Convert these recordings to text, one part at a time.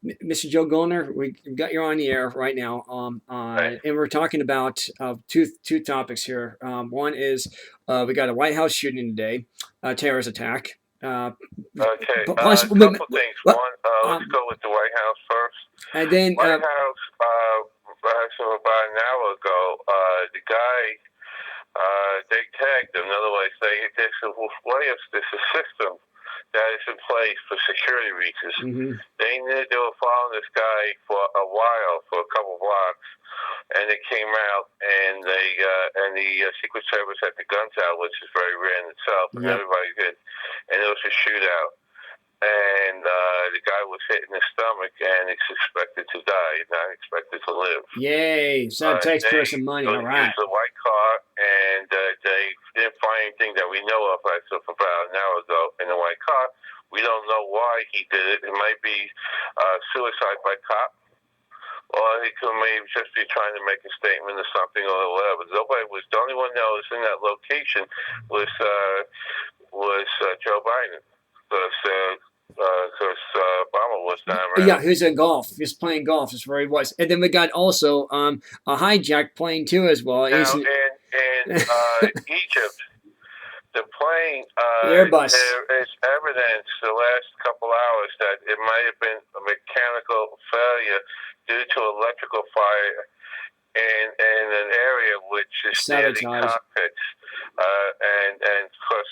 Mr. Joe Goldner, we got you on the air right now, Right. and we're talking about two topics here. One is we got a White House shooting today, terrorist attack. Okay. A Possible, couple things. One, let's um, go with the White House first. and then White House, so about an hour ago, the guy, they tagged him. In other words, there's a way of there's a system that is in place for security reasons. mhm. They were following this guy for a while, for a couple blocks, and they came out and the Secret Service had the guns out, which is very rare in itself, and Yep. everybody did, and it was a shootout. And the guy was hit in the stomach, and he's expected to die, not expected to live. Yay! Send a taxpayer They some money. All right. used a white car, and they didn't find anything that we know of as of about an hour ago in the white car. We don't know why he did it. It might be suicide by cop, or he could maybe just be trying to make a statement or something or whatever. Nobody was. The only one that was in that location was Joe Biden, because Obama was not Yeah, around. he was in golf. He was playing golf. That's where he was. And then we got also a hijacked plane too as well. Now He's in Egypt, the plane, the Airbus. there is evidence the last couple hours that it might have been a mechanical failure due to electrical fire in an area which is near the Sabotage. cockpits, and of course,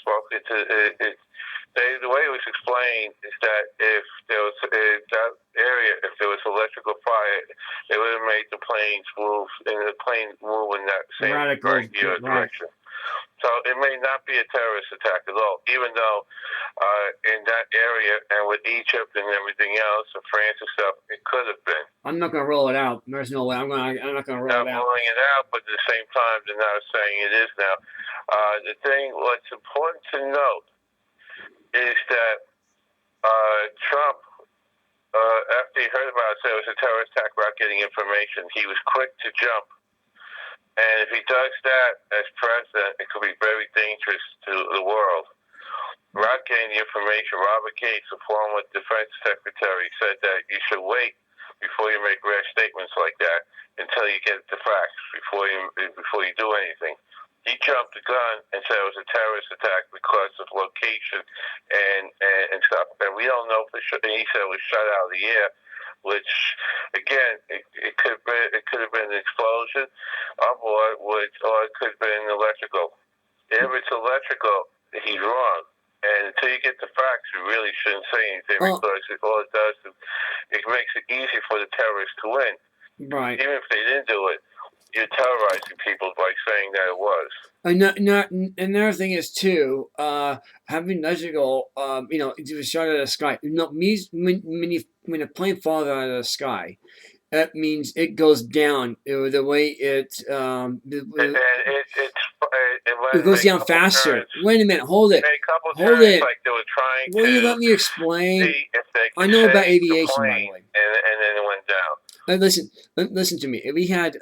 the way it was explained is that if there was that area, if there was electrical fire, it would have made the planes move, and the plane move in that same Radical. Right. direction. So it may not be a terrorist attack at all, even though in that area and with Egypt and everything else, and France and stuff, it could have been. I'm not gonna roll it out. There's no way. I'm not gonna roll Not it out. ruling it out, but at the same time, they're not saying it is now. The thing, what's important to note is that Trump, after he heard about it, said it was a terrorist attack without getting information. He was quick to jump. And if he does that as president, it could be very dangerous to the world. Without getting the information, Robert Gates, a former defense secretary, said that you should wait before you make rash statements like that until you get the facts before you do anything. He jumped the gun and said it was a terrorist attack because of location and stuff. And we don't know for sure. And he said it was shot out of the air, which again, it could have been an explosion on board, or it could have been electrical. If it's electrical, he's wrong. And until you get the facts, you really shouldn't say anything, because all it does is it makes it easy for the terrorists to win. Right. Even if they didn't do it, you're terrorizing people by saying that it was. Another thing is too, having electrical, it was shot out of the sky. When a plane falls out of the sky, that means it goes down. The way it goes down faster. Turns, Wait a minute, hold it. Hold it. Like they were trying Will to you let me explain? see if they could I know about save the aviation, by plane, the way. and then it went down. Listen to me. We had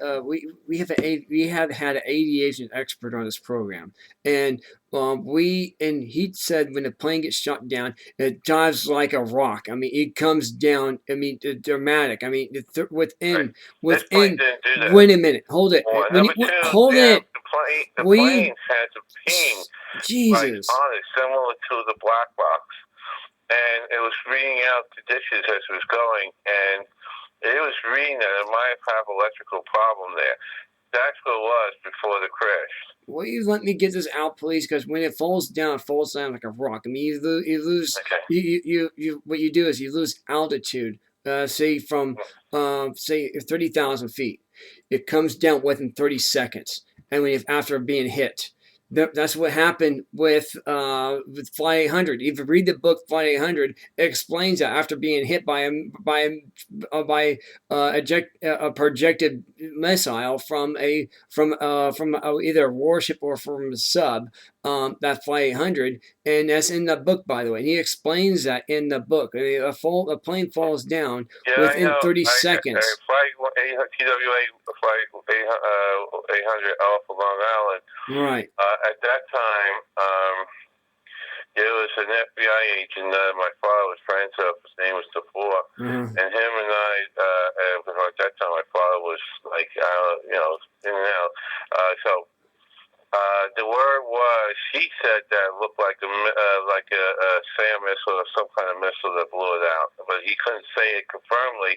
we have had an aviation expert on this program, and he said when the plane gets shot down, it dives like a rock. I mean, it comes down. I mean, dramatic. I mean, within. This plane didn't do that. Wait a minute. Hold it. Hold it. The plane has a ping Jesus. Right on it, similar to the black box, and it was reading out the dishes as it was going, and it was reading that it might have electrical problem there. That's what it was before the crash. Will you let me get this out, please? Because when it falls down like a rock. I mean, you lose. Okay. What you do is you lose altitude. Say from 30,000 feet, it comes down within 30 seconds, and after being hit. That's what happened with Flight 800. If you read the book Flight 800, it explains that after being hit by a projected missile from either a warship or from a sub, that Flight 800, and that's in the book, by the way. And he explains that in the book. A plane falls down within 30 seconds. TWA Flight 800 off of Long Island. Right. At that time, there was an FBI agent that my father was friends with. His name was DeFore, and him and I. At that time, my father was like, in and out. The word was, he said that it looked like a SAM missile or some kind of missile that blew it out, but he couldn't say it confirmedly.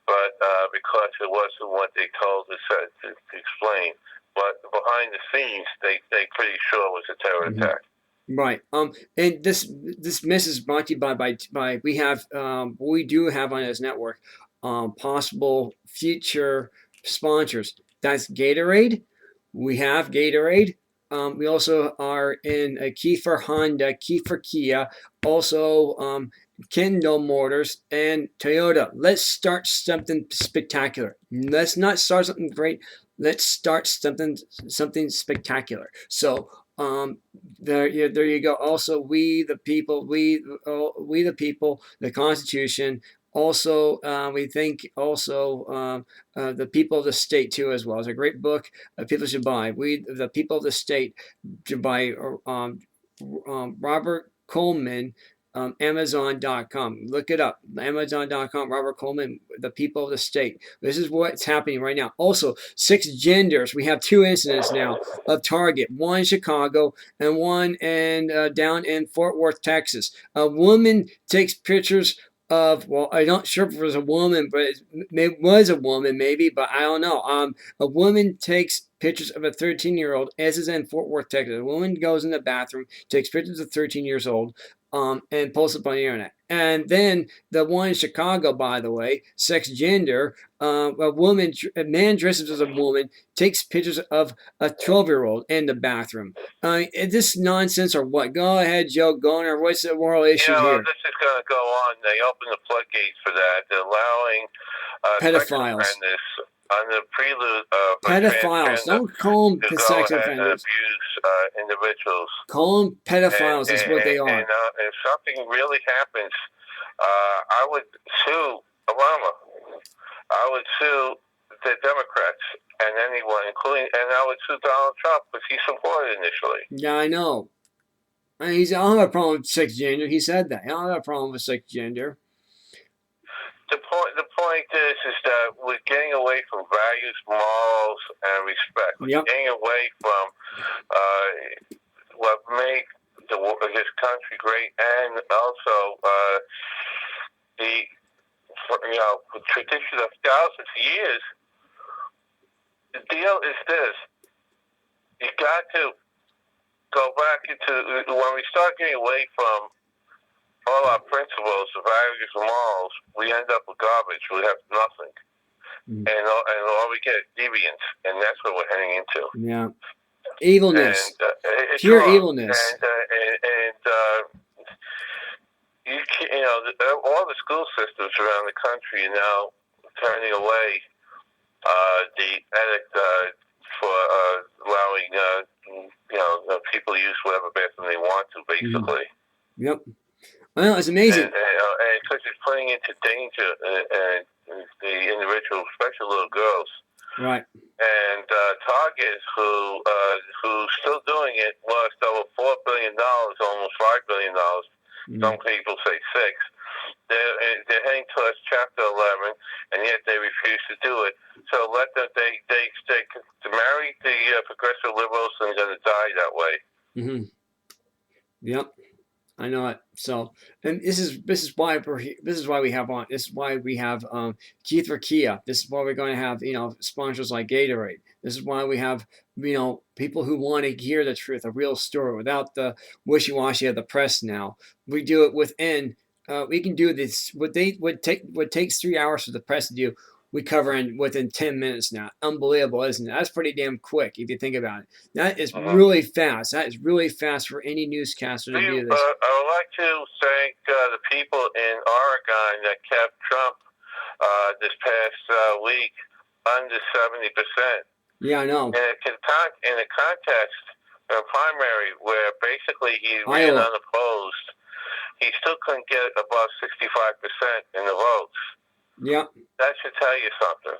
But because it wasn't what they told us to explain, but behind the scenes, they pretty sure it was a terror attack. Right. And this miss is brought to you by we do have on this network possible future sponsors. That's Gatorade. We have Gatorade. We also are in Kiefer Honda, Kiefer Kia, also Kendall Motors, and Toyota. Let's start something spectacular. Let's not start something great. Let's start something spectacular. So there you go. Also, we the people, the Constitution. Also, we think also the people of the state too as well. It's a great book people should buy. We the people of the state by Robert Coleman. Amazon.com. Look it up. Amazon.com. Robert Coleman, the people of the state. This is what's happening right now. Also, 6 genders. We have 2 incidents now of Target. One in Chicago and one down in Fort Worth, Texas. A woman takes pictures of, well, I'm not sure if it was a woman, but it was a woman maybe, but I don't know. A woman takes pictures of a 13-year-old, as is in Fort Worth, Texas. A woman goes in the bathroom, takes pictures of 13 years old, and posts it on the internet. And then the one in Chicago, by the way, sex gender, a man dresses as a woman, takes pictures of a 12-year-old in the bathroom. Is this nonsense or what? Go ahead, Joe Goldner. What's the moral issue here? This is going to go on. They open the floodgates for that. They're allowing pedophiles. On the prelude of pedophiles. Don't call them sex offenders. Abuse individuals. Call them pedophiles. That's what they are. And if something really happens, I would sue Obama. I would sue the Democrats and anyone, and I would sue Donald Trump because he supported initially. Yeah, I know. I don't have a problem with sex gender. He said that. I don't have a problem with sex gender. The point is that we're getting away from values, morals, and respect. We're getting away from what made this country great, and also the tradition of thousands of years. The deal is this: you got to go back into when we start getting away from all our principles, values, and morals, we end up with garbage. We have nothing. And all we get is deviance, and that's what we're heading into. Yeah. Evilness. And, pure evilness. All the school systems around the country are now turning away the edict for allowing people to use whatever bathroom they want to, basically. Yep. Well, it's amazing. And because it's putting into danger the individual, especially little girls. Right. And Target, who's still doing it, lost over $4 billion, almost $5 billion. Some people say $6. They're heading towards Chapter 11, and yet they refuse to do it. So let them. They to marry the progressive liberals, and they're going to die that way. Yep. I know it. So, and this is why we have Kiefer Kia. This is why we're going to have sponsors like Gatorade. This is why we have people who want to hear the truth, a real story, without the wishy-washy of the press. Now we do it within. We can do this. What takes 3 hours for the press to do, we cover within 10 minutes now. Unbelievable, isn't it? That's pretty damn quick if you think about it. That is really fast. That is really fast for any newscaster to do this. I would like to thank the people in Oregon that kept Trump this past week under 70%. Yeah, I know. In a contest, in a primary, where basically he ran unopposed, he still couldn't get above 65% in the votes. Yeah. That should tell you something.